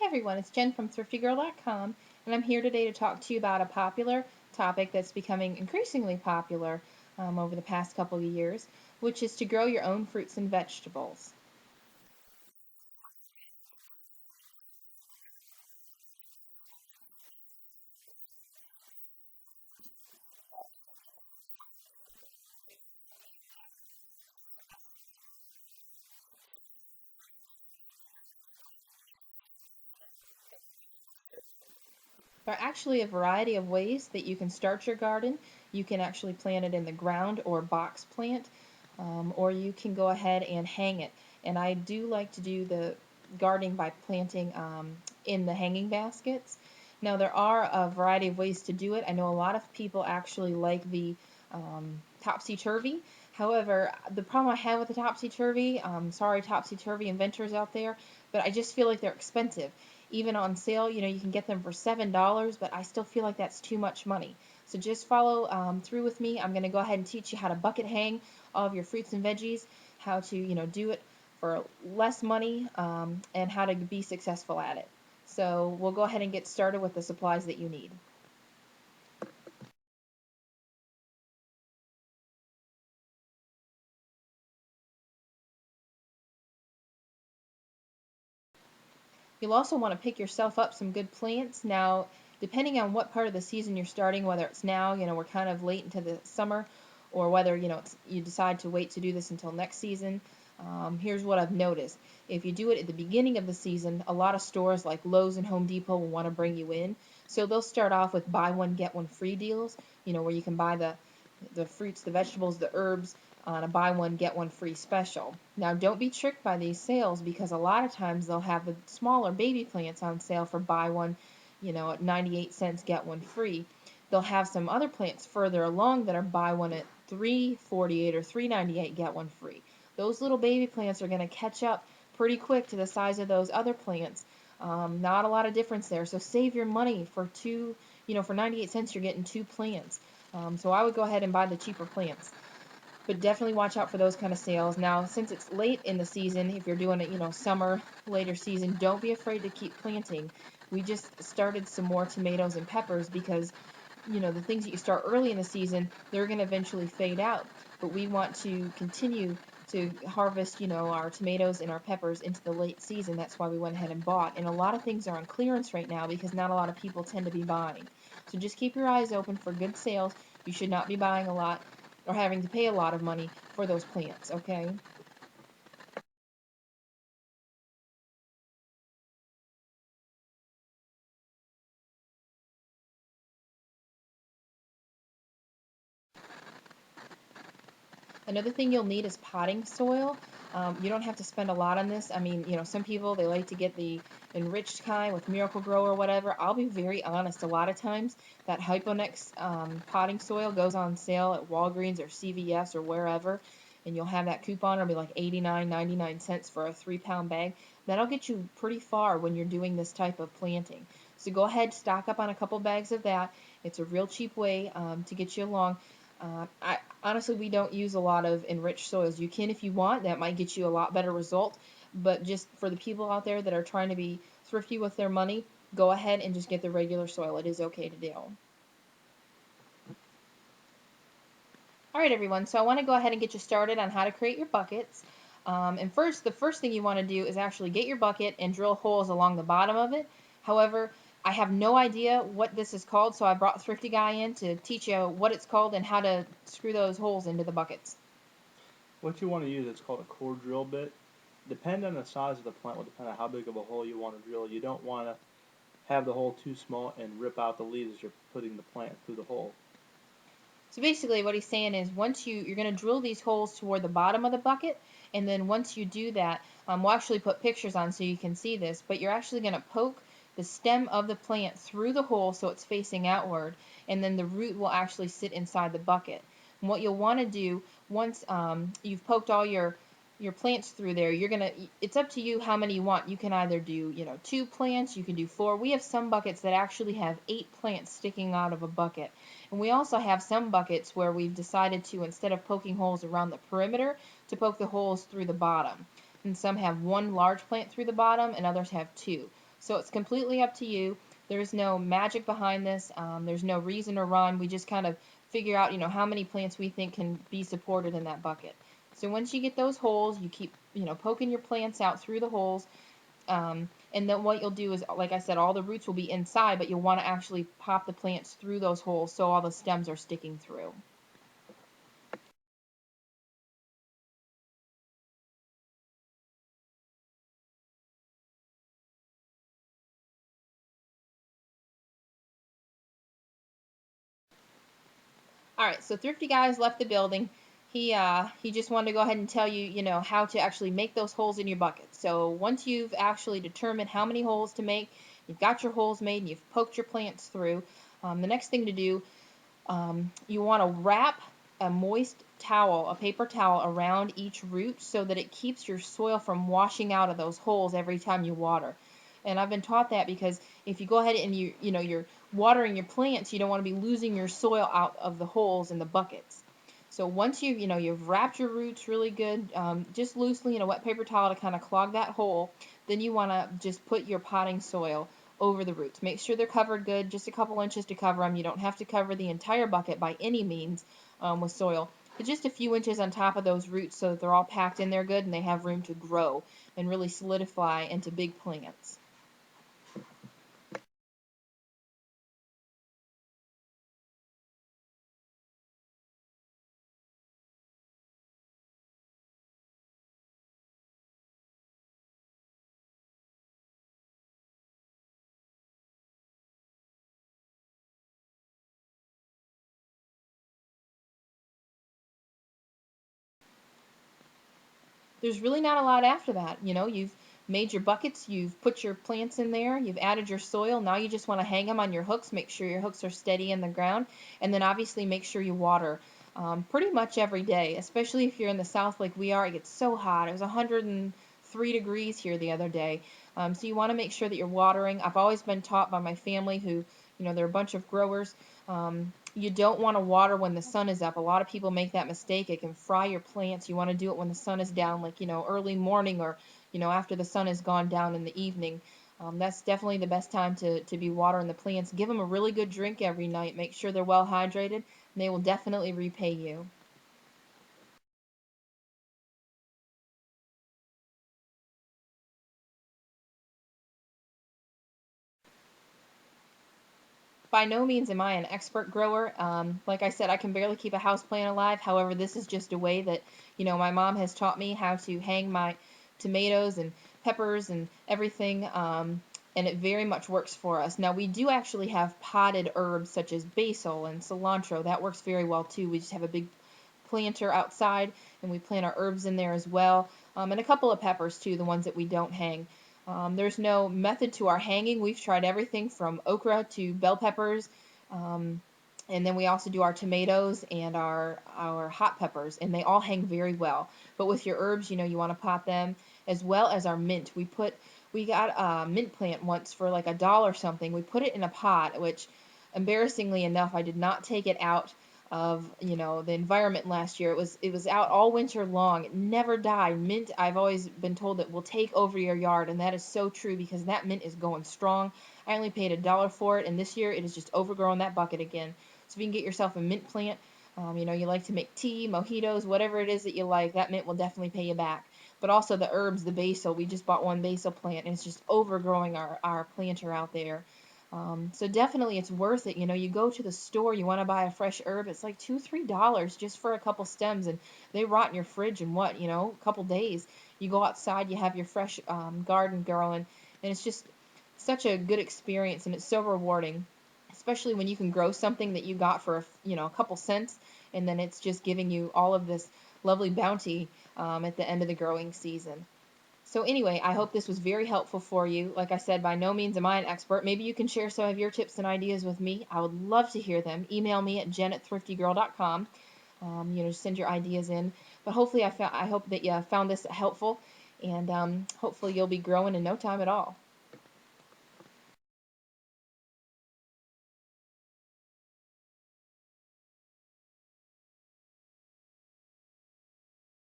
everyone, it's Jen from ThriftyGrl.com, and I'm here today to talk to you about a popular topic that's becoming increasingly popular over the past couple of years, which is to grow your own fruits and vegetables. There are actually a variety of ways that you can start your garden. You can actually plant it in the ground or box plant, or you can go ahead and hang it. And I do like to do the gardening by planting in the hanging baskets. Now there are a variety of ways to do it. I know a lot of people actually like the topsy-turvy. However, the problem I have with the topsy-turvy, sorry topsy-turvy inventors out there, but I just feel like they're expensive. Even on sale, you can get them for $7, but I still feel like that's too much money. So just follow through with me. I'm going to go ahead and teach you how to bucket hang all of your fruits and veggies, how to, do it for less money, and how to be successful at it. So we'll go ahead and get started with the supplies that you need. You'll also want to pick yourself up some good plants. Now, depending on what part of the season you're starting, whether it's now, we're kind of late into the summer, or whether, you decide to wait to do this until next season, here's what I've noticed. If you do it at the beginning of the season, a lot of stores like Lowe's and Home Depot will want to bring you in. So they'll start off with buy one, get one free deals, where you can buy the fruits, the vegetables, the herbs on a buy one get one free special. Now don't be tricked by these sales, because a lot of times they'll have the smaller baby plants on sale for buy one, at 98 cents get one free. They'll have some other plants further along that are buy one at $3.48 or $3.98 get one free. Those little baby plants are going to catch up pretty quick to the size of those other plants. Not a lot of difference there. So save your money for for 98 cents you're getting two plants. So I would go ahead and buy the cheaper plants. But definitely watch out for those kind of sales. Now, since it's late in the season, if you're doing it, summer, later season, don't be afraid to keep planting. We just started some more tomatoes and peppers because, the things that you start early in the season, they're going to eventually fade out. But we want to continue to harvest, our tomatoes and our peppers into the late season. That's why we went ahead and bought. And a lot of things are on clearance right now because not a lot of people tend to be buying. So just keep your eyes open for good sales. You should not be buying a lot or having to pay a lot of money for those plants, okay? Another thing you'll need is potting soil. You don't have to spend a lot on this. I mean, some people, they like to get the enriched kind with Miracle Grow or whatever. I'll be very honest, a lot of times that Hyponex potting soil goes on sale at Walgreens or CVS or wherever, and you'll have that coupon. It'll be like 89, 99 cents for a 3-pound bag. That'll get you pretty far when you're doing this type of planting. So go ahead, stock up on a couple bags of that. It's a real cheap way to get you along. Honestly, we don't use a lot of enriched soils. You can if you want. That might get you a lot better result. But just for the people out there that are trying to be thrifty with their money, go ahead and just get the regular soil. It is okay to do. All right, everyone. So I want to go ahead and get you started on how to create your buckets. And the first thing you want to do is actually get your bucket and drill holes along the bottom of it. However, I have no idea what this is called, so I brought Thrifty Guy in to teach you what it's called and how to screw those holes into the buckets. What you want to use is called a core drill bit. Depending on the size of the plant will depend on how big of a hole you want to drill. You don't want to have the hole too small and rip out the leaves as you're putting the plant through the hole. So basically what he's saying is you're going to drill these holes toward the bottom of the bucket, and then once you do that, we'll actually put pictures on so you can see this, but you're actually going to poke the stem of the plant through the hole so it's facing outward, and then the root will actually sit inside the bucket. And what you'll want to do once you've poked all your plants through there, it's up to you how many you want. You can either do 2 plants, you can do 4. We have some buckets that actually have 8 plants sticking out of a bucket, and we also have some buckets where we've decided to, instead of poking holes around the perimeter, to poke the holes through the bottom. And some have 1 large plant through the bottom and others have 2. So it's completely up to you. There's no magic behind this. There's no reason or rhyme. We just kind of figure out, how many plants we think can be supported in that bucket. So once you get those holes, you keep, poking your plants out through the holes. And then what you'll do is, like I said, all the roots will be inside, but you'll want to actually pop the plants through those holes so all the stems are sticking through. All right, so Thrifty Guy's left the building. He just wanted to go ahead and tell you, how to actually make those holes in your bucket. So once you've actually determined how many holes to make, you've got your holes made, and you've poked your plants through, the next thing to do, you want to wrap a moist towel, a paper towel, around each root so that it keeps your soil from washing out of those holes every time you water. And I've been taught that because if you go ahead and you're watering your plants, you don't want to be losing your soil out of the holes in the buckets. So once you've wrapped your roots really good, just loosely in a wet paper towel to kind of clog that hole, then you want to just put your potting soil over the roots. Make sure they're covered good, just a couple inches to cover them. You don't have to cover the entire bucket by any means with soil, but just a few inches on top of those roots so that they're all packed in there good and they have room to grow and really solidify into big plants. There's really not a lot after that. You've made your buckets, you've put your plants in there, you've added your soil. Now you just want to hang them on your hooks, make sure your hooks are steady in the ground, and then obviously make sure you water pretty much every day, especially if you're in the south like we are. It gets so hot. It was 103 degrees here the other day. So you want to make sure that you're watering. I've always been taught by my family who, they're a bunch of growers. You don't want to water when the sun is up. A lot of people make that mistake. It can fry your plants. You want to do it when the sun is down, like, early morning or, after the sun has gone down in the evening. That's definitely the best time to be watering the plants. Give them a really good drink every night. Make sure they're well hydrated, and they will definitely repay you. By no means am I an expert grower. Like I said, I can barely keep a house plant alive. However, this is just a way that, my mom has taught me how to hang my tomatoes and peppers and everything, and it very much works for us. Now, we do actually have potted herbs such as basil and cilantro. That works very well too. We just have a big planter outside, and we plant our herbs in there as well, and a couple of peppers too, the ones that we don't hang. There's no method to our hanging. We've tried everything from okra to bell peppers, um, and then we also do our tomatoes and our hot peppers, and they all hang very well. But with your herbs, you want to pot them, as well as our mint. We got a mint plant once for like $1 something. We put it in a pot, which, embarrassingly enough, I did not take it out of the environment last year. It was out all winter long. It never died. Mint, I've always been told, that will take over your yard, and that is so true because that mint is going strong. I only paid $1 for it, and this year it has just overgrown that bucket again. So if you can get yourself a mint plant, you like to make tea, mojitos, whatever it is that you like, that mint will definitely pay you back. But also the herbs, the basil. We just bought one basil plant, and it's just overgrowing our planter out there. So definitely it's worth it. You go to the store, you want to buy a fresh herb, it's like $2, $3 just for a couple stems, and they rot in your fridge in what, a couple days. You go outside, you have your fresh garden growing, and it's just such a good experience, and it's so rewarding, especially when you can grow something that you got for a couple cents, and then it's just giving you all of this lovely bounty at the end of the growing season. So anyway, I hope this was very helpful for you. Like I said, by no means am I an expert. Maybe you can share some of your tips and ideas with me. I would love to hear them. Email me at jen@thriftygrl.com. Just send your ideas in. But hopefully I hope that you found this helpful, and hopefully you'll be growing in no time at all.